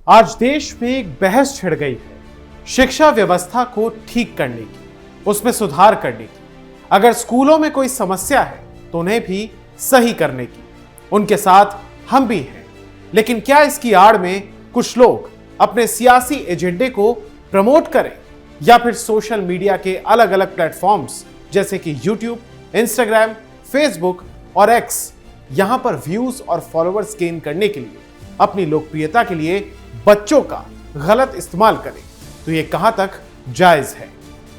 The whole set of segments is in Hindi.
आज देश में एक बहस छिड़ गई है शिक्षा व्यवस्था को ठीक करने की, उसमें सुधार करने की। अगर स्कूलों में कोई समस्या है तो उन्हें भी सही करने की। उनके साथ हम भी हैं। लेकिन क्या इसकी आड़ में कुछ लोग अपने सियासी एजेंडे को प्रमोट करें या फिर सोशल मीडिया के अलग अलग प्लेटफॉर्म्स जैसे कि यूट्यूब, इंस्टाग्राम, फेसबुक और एक्स यहां पर व्यूज और फॉलोअर्स गेन करने के लिए अपनी लोकप्रियता के लिए बच्चों का गलत इस्तेमाल करें, तो ये कहां तक जायज है?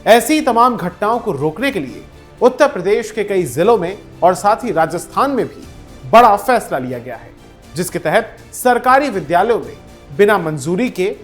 ऐसी ही तमाम घटनाओं को रोकने के लिए उत्तर प्रदेश के कई जिलों में और साथ ही राजस्थान में भी बड़ा फैसला लिया गया है, जिसके तहत सरकारी विद्यालयों में बिना मंजूरी के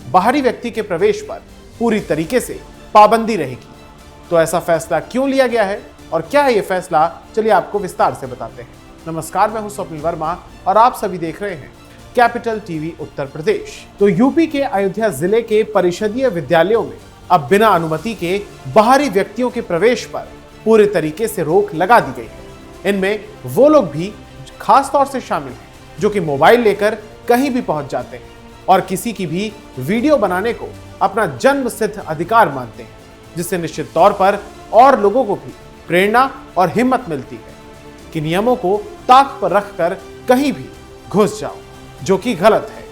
बाहरी व्यक्ति के प्रवेश पर पूरी तरीके से पाबंदी रहेगी। तो ऐसा फैसला क्यों लिया गया है और क्या है ये फैसला, चलिए आपको विस्तार से बताते हैं। नमस्कार, मैं हूं स्वप्निल वर्मा और आप सभी देख रहे हैं कैपिटल टीवी उत्तर प्रदेश। तो यूपी के अयोध्या जिले के परिषदीय विद्यालयों में अब बिना अनुमति के बाहरी व्यक्तियों के प्रवेश पर पूरे तरीके से रोक लगा दी गई है। इनमें वो लोग भी खास तौर से शामिल हैं जो कि मोबाइल लेकर कहीं भी पहुंच जाते हैं और किसी की भी वीडियो बनाने को अपना जन्म सिद्ध अधिकार मानते हैं, जिससे निश्चित तौर पर और लोगों को भी प्रेरणा और हिम्मत मिलती है कि नियमों को ताक पर रखकर कहीं भी घुस जाओ, जो कि गलत है।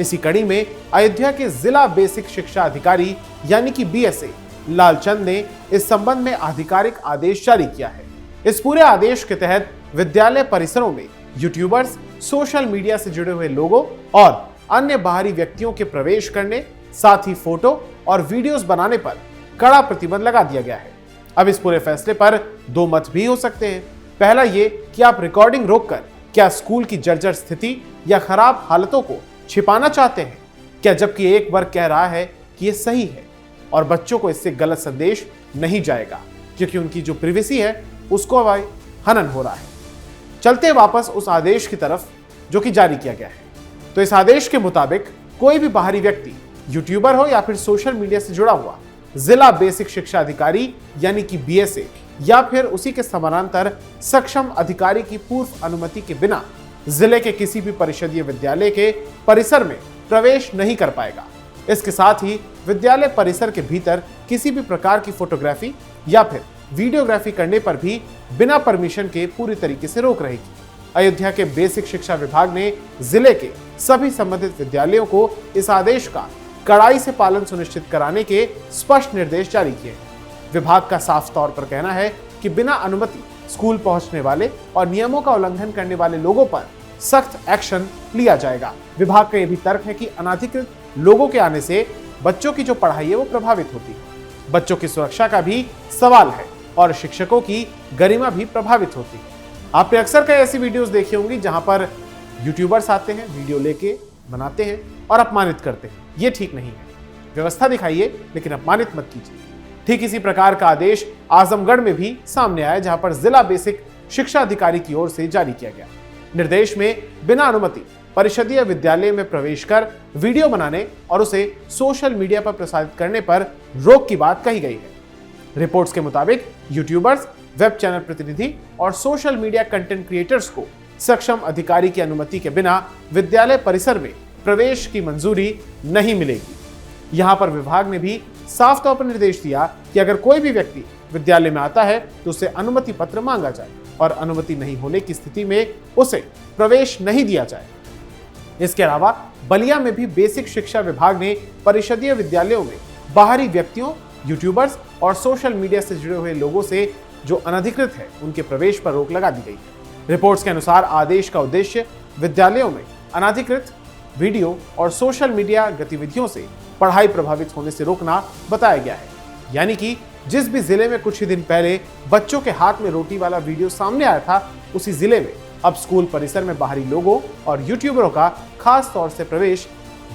इसी कड़ी में अयोध्या के जिला बेसिक शिक्षा अधिकारी यानी कि बीएसए लालचंद ने इस संबंध में आधिकारिक आदेश जारी किया है। इस पूरे आदेश के तहत विद्यालय परिसरों में यूट्यूबर्स, सोशल मीडिया से जुड़े हुए लोगों और अन्य बाहरी व्यक्तियों के प्रवेश करने, साथ ही फोटो और वीडियोस बनाने पर कड़ा प्रतिबंध लगा दिया गया है। अब इस पूरे फैसले पर दो मत भी हो सकते हैं। पहला ये कि आप रिकॉर्डिंग रोककर क्या स्कूल की जर्जर स्थिति या खराब हालतों को छिपाना चाहते हैं क्या, जबकि एक वर्ग कह रहा है कि ये सही है और बच्चों को इससे गलत संदेश नहीं जाएगा, क्योंकि उनकी जो प्रिवेसी है उसको अब हनन हो रहा है। चलते वापस उस आदेश की तरफ जो कि जारी किया गया है। तो इस आदेश के मुताबिक कोई भी बाहरी व्यक्ति यूट्यूबर हो या फिर सोशल मीडिया से जुड़ा हुआ जिला बेसिक शिक्षा अधिकारी यानी कि बीएसए या फिर उसी के समानांतर सक्षम अधिकारी की पूर्व अनुमति के बिना जिले के किसी भी परिषदीय विद्यालय के परिसर में प्रवेश नहीं कर पाएगा। इसके साथ ही विद्यालय परिसर के भीतर किसी भी प्रकार की फोटोग्राफी या फिर वीडियोग्राफी करने पर भी बिना परमिशन के पूरी तरीके से रोक रहेगी। अयोध्या के बेसिक शिक्षा विभाग ने जिले के सभी संबंधित विद्यालयों को इस आदेश का कड़ाई से पालन सुनिश्चित कराने के स्पष्ट निर्देश जारी किए हैं। विभाग का साफ तौर पर कहना है कि बिना अनुमति स्कूल पहुंचने वाले और नियमों का उल्लंघन करने वाले लोगों पर सख्त एक्शन लिया जाएगा। विभाग का यह भी तर्क है कि अनाधिकृत लोगों के आने से बच्चों की जो पढ़ाई है वो प्रभावित होती है, बच्चों की सुरक्षा का भी सवाल है और शिक्षकों की गरिमा भी प्रभावित होती है। आपने अक्सर कई ऐसी वीडियोस देखी होंगी जहां पर यूट्यूबर्स आते हैं, वीडियो लेके बनाते हैं और अपमानित करते हैं। ये ठीक नहीं है। व्यवस्था दिखाइए लेकिन अपमानित मत कीजिए। ठीक इसी प्रकार का आदेश आजमगढ़ में भी सामने आया, जहां पर जिला बेसिक शिक्षा अधिकारी की ओर से जारी किया गया। निर्देश में बिना अनुमति परिषदीय विद्यालय में प्रवेश कर वीडियो बनाने और उसे सोशल मीडिया पर प्रसारित करने पर रोक की बात कही गई है। रिपोर्ट्स के मुताबिक यूट्यूबर्स, वेब चैनल प्रतिनिधि और सोशल मीडिया कंटेंट क्रिएटर्स को सक्षम अधिकारी की अनुमति के बिना विद्यालय परिसर में प्रवेश की मंजूरी नहीं मिलेगी। यहां पर विभाग ने भी साफ तौर पर निर्देश दिया कि अगर कोई भी व्यक्ति विद्यालय में आता है तो उसे अनुमति पत्र मांगा जाए और अनुमति नहीं होने की स्थिति में उसे प्रवेश नहीं दिया जाए। इसके अलावा बलिया में भी बेसिक शिक्षा विभाग ने परिषदीय विद्यालयों में बाहरी व्यक्तियों, यूट्यूबर्स और सोशल मीडिया से जुड़े हुए लोगों से जो अनधिकृत है उनके प्रवेश पर रोक लगा दी गई है। रिपोर्ट्स के अनुसार आदेश का उद्देश्य विद्यालयों में अनधिकृत वीडियो और सोशल मीडिया गतिविधियों से पढ़ाई प्रभावित होने से रोकना बताया गया है। यानी कि जिस भी जिले में कुछ ही दिन पहले बच्चों के हाथ में रोटी वाला वीडियो सामने आया था, उसी जिले में अब स्कूल परिसर में बाहरी लोगों और यूट्यूबरों का खास तौर से प्रवेश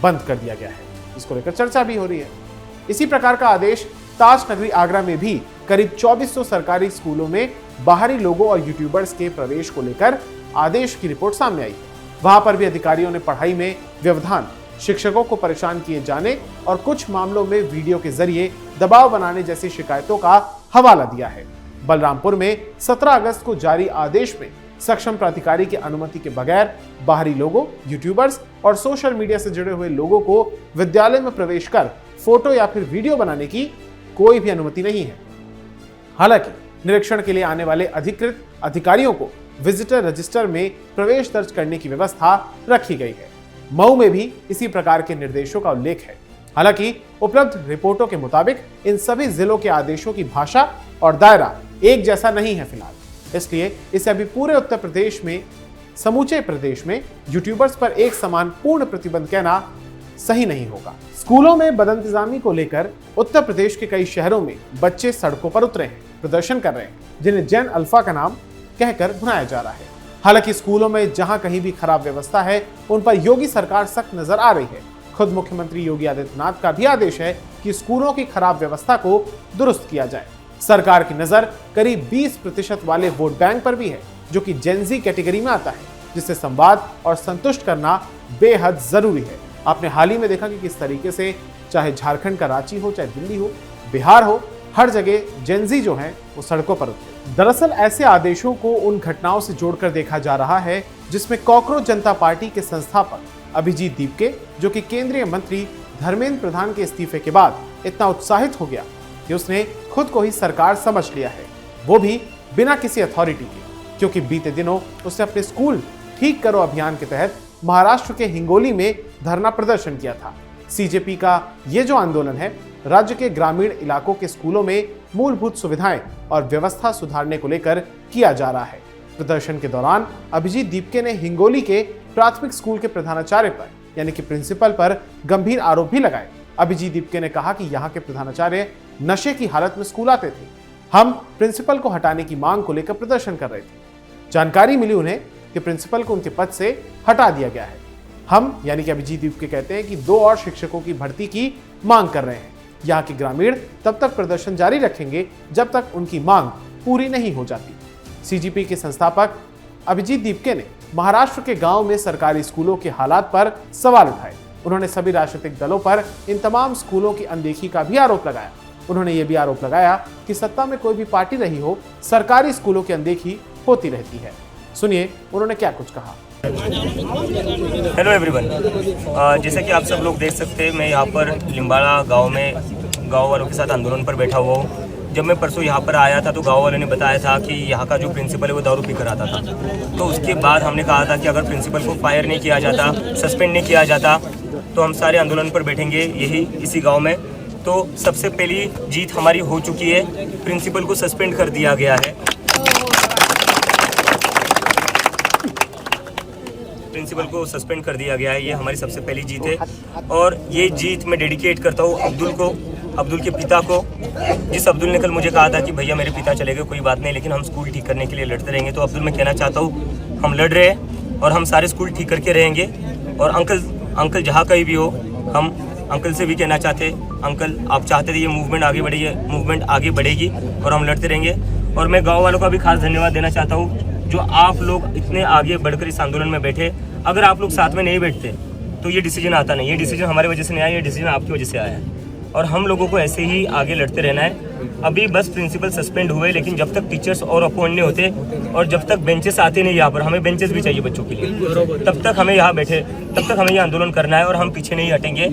बंद कर दिया गया है। इसको लेकर चर्चा भी हो रही है। इसी प्रकार का आदेश ताज नगरी आगरा में भी करीब 2400 सरकारी स्कूलों में बाहरी लोगों और यूट्यूबर्स के प्रवेश को लेकर आदेश की रिपोर्ट सामने आई है। वहां पर भी अधिकारियों ने पढ़ाई में व्यवधान, शिक्षकों को परेशान किए जाने और कुछ मामलों में वीडियो के जरिए दबाव बनाने जैसी शिकायतों का हवाला दिया है। बलरामपुर में 17 अगस्त को जारी आदेश में सक्षम प्राधिकारी की अनुमति के बगैर बाहरी लोगों, यूट्यूबर्स और सोशल मीडिया से जुड़े हुए लोगों को विद्यालय में प्रवेश कर फोटो या फिर वीडियो बनाने की कोई भी अनुमति नहीं है। हालांकि निरीक्षण के लिए आने वाले अधिकृत अधिकारियों को विजिटर रजिस्टर में प्रवेश दर्ज करने की व्यवस्था रखी गई है। मऊ में भी इसी प्रकार के निर्देशों का उल्लेख है। हालांकि उपलब्ध रिपोर्टों के मुताबिक इन सभी जिलों के आदेशों की भाषा और दायरा एक जैसा नहीं है फिलहाल, इसलिए इसे अभी पूरे उत्तर प्रदेश में, समूचे प्रदेश में यूट्यूबर्स पर एक समान पूर्ण प्रतिबंध कहना सही नहीं होगा। स्कूलों में बदइंतजामी को लेकर उत्तर प्रदेश के कई शहरों में बच्चे सड़कों पर उतरे हैं, प्रदर्शन कर रहे हैं, जिन्हें जेन अल्फा का नाम कहकर भुनाया जा रहा है। हालांकि स्कूलों में जहां कहीं भी खराब व्यवस्था है, उन पर योगी सरकार सख्त नजर आ रही है। खुद मुख्यमंत्री योगी आदित्यनाथ का भी आदेश है कि स्कूलों की खराब व्यवस्था को दुरुस्त किया जाए। सरकार की नजर करीब 20% वाले वोट बैंक पर भी है, जो कि जेनजी कैटेगरी में आता है, जिससे संवाद और संतुष्ट करना बेहद जरूरी है। आपने हाल ही में देखा कि किस तरीके से चाहे झारखंड का रांची हो, चाहे दिल्ली हो, बिहार हो, हर जगह जेनजी जो है वो सड़कों पर उतरे। दरअसल ऐसे आदेशों को उन घटनाओं से जोड़कर देखा जा रहा है जिसमें कॉकरोच जनता पार्टी के संस्थापक अभिजीत दीपके, जो कि केंद्रीय मंत्री धर्मेंद्र प्रधान के इस्तीफे के बाद इतना उत्साहित हो गया कि उसने खुद को ही सरकार समझ लिया है, वो भी बिना किसी अथॉरिटी के, क्योंकि बीते दिनों उसने अपने स्कूल ठीक करो अभियान के तहत महाराष्ट्र के हिंगोली में धरना प्रदर्शन किया था। सीजेपी का ये जो आंदोलन है, राज्य के ग्रामीण इलाकों के स्कूलों में मूलभूत सुविधाएं और व्यवस्था सुधारने को लेकर किया जा रहा है। प्रदर्शन के दौरान अभिजीत दीपके ने हिंगोली के प्राथमिक स्कूल के प्रधानाचार्य पर, यानी कि प्रिंसिपल पर गंभीर आरोप भी लगाए। अभिजीत दीपके ने कहा कि यहाँ के प्रधानाचार्य नशे की हालत में स्कूल आते थे। हम प्रिंसिपल को हटाने की मांग को लेकर प्रदर्शन कर रहे थे। जानकारी मिली उन्हें कि प्रिंसिपल को उनके पद से हटा दिया गया है। हम, यानी कि अभिजीत दीपके कहते हैं कि 2 और शिक्षकों की भर्ती की मांग कर रहे हैं। यहाँ के ग्रामीण तब तक प्रदर्शन जारी रखेंगे जब तक उनकी मांग पूरी नहीं हो जाती। सीजीपी के संस्थापक अभिजीत दीपके ने महाराष्ट्र के गांव में सरकारी स्कूलों के हालात पर सवाल उठाए। उन्होंने सभी राजनीतिक दलों पर इन तमाम स्कूलों की अनदेखी का भी आरोप लगाया। उन्होंने ये भी आरोप लगाया कि सत्ता में कोई भी पार्टी रही हो, सरकारी स्कूलों की अनदेखी होती रहती है। सुनिए उन्होंने क्या कुछ कहा। हेलो एवरीवन, जैसे कि आप सब लोग देख सकते हैं, मैं यहाँ पर लिम्बाड़ा गांव में गांव वालों के साथ आंदोलन पर बैठा हुआ हूँ। जब मैं परसों यहाँ पर आया था तो गांव वालों ने बताया था कि यहाँ का जो प्रिंसिपल है वो दारू पी कर आता था। तो उसके बाद हमने कहा था कि अगर प्रिंसिपल को फायर नहीं किया जाता, सस्पेंड नहीं किया जाता, तो हम सारे आंदोलन पर बैठेंगे इसी गाँव में। तो सबसे पहली जीत हमारी हो चुकी है, प्रिंसिपल को सस्पेंड कर दिया गया है। प्रिंसिपल को सस्पेंड कर दिया गया है, ये हमारी सबसे पहली जीत है। और ये जीत मैं डेडिकेट करता हूँ अब्दुल के पिता को। जिस अब्दुल ने कल मुझे कहा था कि भैया मेरे पिता चले गए, कोई बात नहीं, लेकिन हम स्कूल ठीक करने के लिए लड़ते रहेंगे। तो अब्दुल, मैं कहना चाहता हूँ हम लड़ रहे हैं और हम सारे स्कूल ठीक करके रहेंगे। और अंकल जहाँ कहीं भी हो, हम अंकल से भी कहना चाहते, अंकल आप चाहते थे ये मूवमेंट आगे बढ़ेगी और हम लड़ते रहेंगे। और मैं गाँव वालों का भी खास धन्यवाद देना चाहता हूँ जो आप लोग इतने आगे बढ़कर इस आंदोलन में बैठे। अगर आप लोग साथ में नहीं बैठते तो ये डिसीजन आता नहीं। ये डिसीजन हमारी वजह से नहीं आया, ये डिसीजन आपकी वजह से आया है। और हम लोगों को ऐसे ही आगे लड़ते रहना है। अभी बस प्रिंसिपल सस्पेंड हुए, लेकिन जब तक टीचर्स और अपॉइंट नहीं होते और जब तक बेंचेस आते नहीं यहाँ पर, हमें बेंचेस भी चाहिए बच्चों के लिए, तब तक हमें यहाँ बैठे, तब तक हमें ये आंदोलन करना है और हम पीछे नहीं हटेंगे।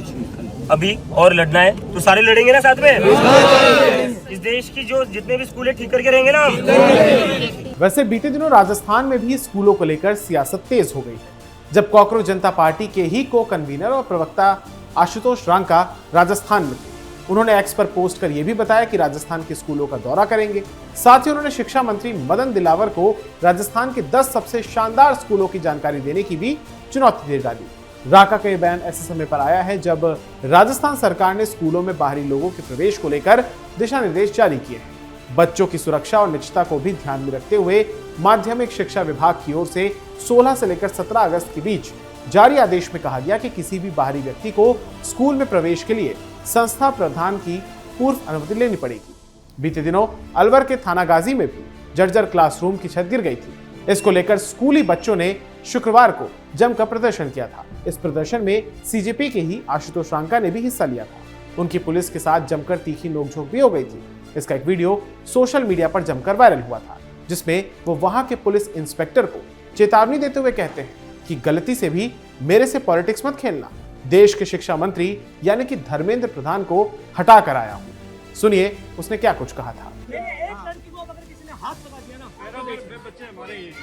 अभी और लड़ना है तो सारे लड़ेंगे ना साथ में। इस देश की जो जितने भी स्कूल है ठीक करके रहेंगे ना हम। वैसे बीते दिनों राजस्थान में भी स्कूलों को लेकर सियासत तेज हो गई है, जब कॉकरोच जनता पार्टी के ही को कन्वीनर और प्रवक्ता आशुतोष रांका राजस्थान में थे। उन्होंने एक्स पर पोस्ट कर यह भी बताया कि राजस्थान के स्कूलों का दौरा करेंगे। साथ ही उन्होंने शिक्षा मंत्री मदन दिलावर को राजस्थान के 10 सबसे शानदार स्कूलों की जानकारी देने की भी चुनौती दे डाली। रांका का यह बयान ऐसे समय पर आया है जब राजस्थान सरकार ने स्कूलों में बाहरी लोगों के प्रवेश को लेकर दिशा निर्देश जारी किए हैं। बच्चों की सुरक्षा और निजता को भी ध्यान में रखते हुए माध्यमिक शिक्षा विभाग की ओर से 16 से लेकर 17 अगस्त के बीच जारी आदेश में कहा गया कि किसी भी बाहरी व्यक्ति को स्कूल में प्रवेश के लिए संस्था प्रधान की पूर्व अनुमति लेनी पड़ेगी। बीते दिनों अलवर के थाना गाजी में भी जर्जर क्लासरूम की छत गिर गई थी। इसको लेकर स्कूली बच्चों ने शुक्रवार को जमकर प्रदर्शन किया था। इस प्रदर्शन में सीजेपी के ही आशुतोष रांका ने भी हिस्सा लिया था। उनकी पुलिस के साथ जमकर तीखी नोकझोंक भी हो गई थी। इसका एक वीडियो सोशल मीडिया पर जमकर वायरल हुआ था। जिसमें वो वहां के पुलिस इंस्पेक्टर को चेतावनी देते हुए कहते हैं कि गलती से भी मेरे से पॉलिटिक्स मत खेलना। देश के शिक्षा मंत्री यानी कि धर्मेंद्र प्रधान को हटा कर आया हूं। सुनिए उसने क्या कुछ कहा था।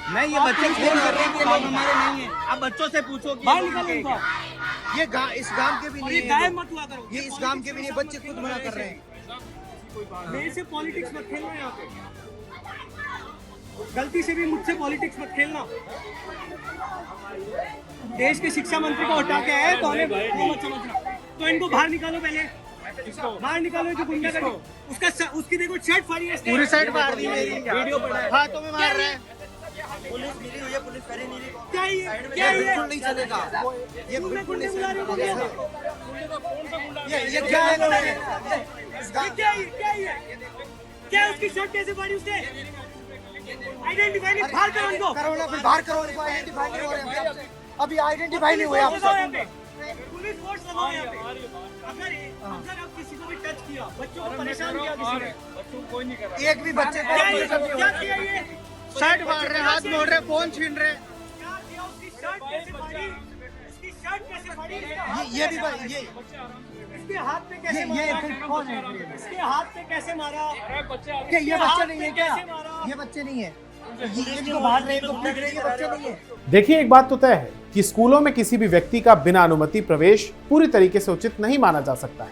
नहीं, ये बच्चे खेल कर रहे हैं, ये लोग हमारे नहीं है। आप बच्चों से पूछो कि ये इस गांव के भी नहीं है, ये इस गांव के भी नहीं, बच्चे खुद मना कर रहे हैं। मेरे से पॉलिटिक्स मत खेलना, यहाँ पे गलती से भी मुझसे पॉलिटिक्स मत खेलना। देश के शिक्षा मंत्री को हटा के आए तो मत समझना, तो इनको बाहर निकालो, पहले बाहर निकालो जो गुंडागर्दी। उसकी देखो शर्ट फाड़ी है, पूरी साइड मार दी मेरी, वीडियो पड़ा है, हाथों में मार रहे हैं। पुलिस मिली हुई है, पुलिस करे नहीं रही। क्या ये बिल्कुल नहीं चलेगा, ये बिल्कुल नहीं चलेगा। ये क्या है, क्या उसकी शर्ट कैसे फाड़ी उसने? आइडेंटिफाई नहीं, बाहर करो उनको, करो ना, फिर बाहर करो उनको। आइडेंटिफाई नहीं हो रहे हैं अभी, आइडेंटिफाई नहीं हुए आप। पुलिस फोर्स लगाओ यहाँ पे। अगर आप किसी को भी टच किया, बच्चों को परेशान किया किसी ने, एक भी बच्चे को क्या किया ये? शर्ट मार रहे, हाथ मोड़ रहे, फोन छीन रहे। क्या किया? उसकी शर्ट कैसे फाड़ी? इसकी शर्ट कैसे फाड़ी? ये भी ये इसके हाथ पे कैसे मारा? कौन है? इसके हाथ पे कैसे मारा? क्या ये बच्चे नहीं है? क्या ये बच्चे नहीं है? ये जो बाहर रहे, ये बच्चे नहीं है। देखिए एक बात तो तय है कि स्कूलों में किसी भी व्यक्ति का बिना अनुमति प्रवेश पूरी तरीके से उचित नहीं माना जा सकता है।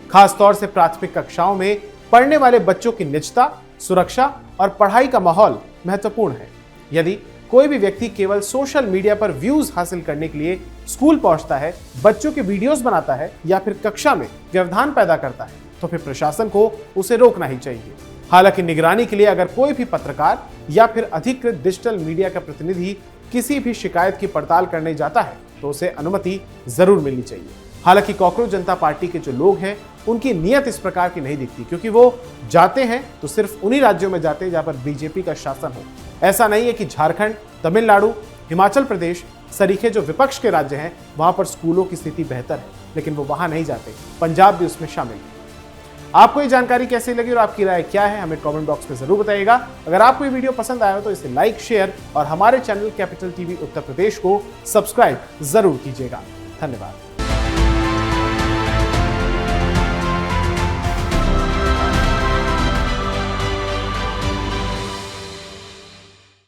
खासतौर से प्राथमिक कक्षाओं में पढ़ने वाले बच्चों की निजता, सुरक्षा और पढ़ाई का माहौल महत्वपूर्ण है। यदि कोई भी व्यक्ति केवल सोशल मीडिया पर व्यूज हासिल करने के लिए स्कूल पहुंचता है, बच्चों के वीडियोस बनाता है या फिर कक्षा में व्यवधान पैदा करता है, तो फिर प्रशासन को उसे रोकना ही चाहिए। हालांकि निगरानी के लिए अगर कोई भी पत्रकार या फिर अधिकृत डिजिटल मीडिया का प्रतिनिधि किसी भी शिकायत की पड़ताल करने जाता है तो उसे अनुमति जरूर मिलनी चाहिए। हालांकि कॉकरोच जनता पार्टी के जो लोग हैं उनकी नीयत इस प्रकार की नहीं दिखती, क्योंकि वो जाते हैं तो सिर्फ उन्हीं राज्यों में जाते हैं जहां पर बीजेपी का शासन हो। ऐसा नहीं है कि झारखंड, तमिलनाडु, हिमाचल प्रदेश सरीखे जो विपक्ष के राज्य हैं वहां पर स्कूलों की स्थिति बेहतर है, लेकिन वो वहां नहीं जाते। पंजाब भी उसमें शामिल है। आपको ये जानकारी कैसी लगी और आपकी राय क्या है, हमें कमेंट बॉक्स में जरूर बताइएगा। अगर आपको ये वीडियो पसंद आया हो तो इसे लाइक, शेयर और हमारे channel capital TV Uttar Pradesh को सब्सक्राइब जरूर कीजिएगा। धन्यवाद।